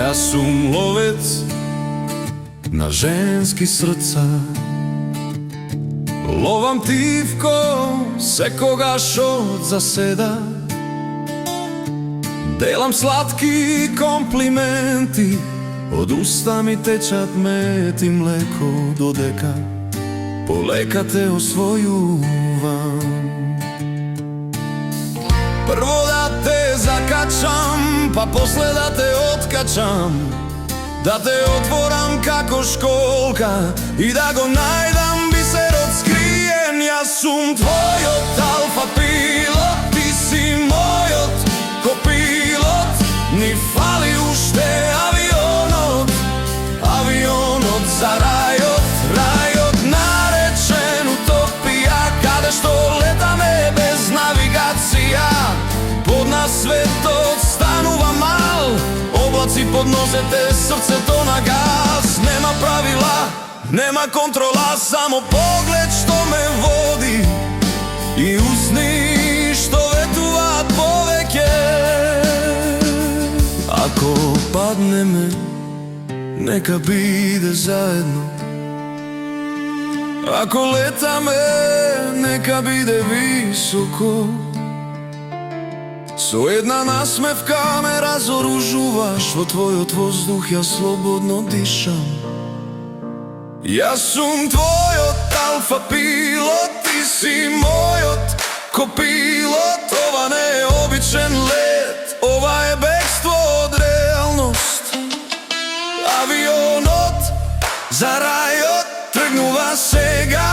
Јас сум ловец на женски срца. Ловам тивко секогаш од заседа. Делам сладки комплименти, од уста ми течат мед и млеко, додека полека те освојувам. Прво да те закачам, па после да те откачам, да те отворам како школка и да го најдам бисерот скриен. Јас сум твојот алфа пилот, ти си мојот копилот. Ни фали уште авионот, авионот за рајот, рајот наречен утопија, каде што летаме без навигација. Под нас светот станува мал, облаци подносете срцето на газ. Нема правила, нема контрола, само поглед што ме води и усни што ветуваат повеќе. Ако паднеме, нека биде заедно. Ако летаме, нека биде високо. Со една насмевка ме разоружуваш, во твојот воздух јас слободно дишам. Јас сум твојот алфа пилот, ти си мојот копилот. Ова не е обичен лет, ова е бегство од реалност. Авионот за рајот тргнува сега.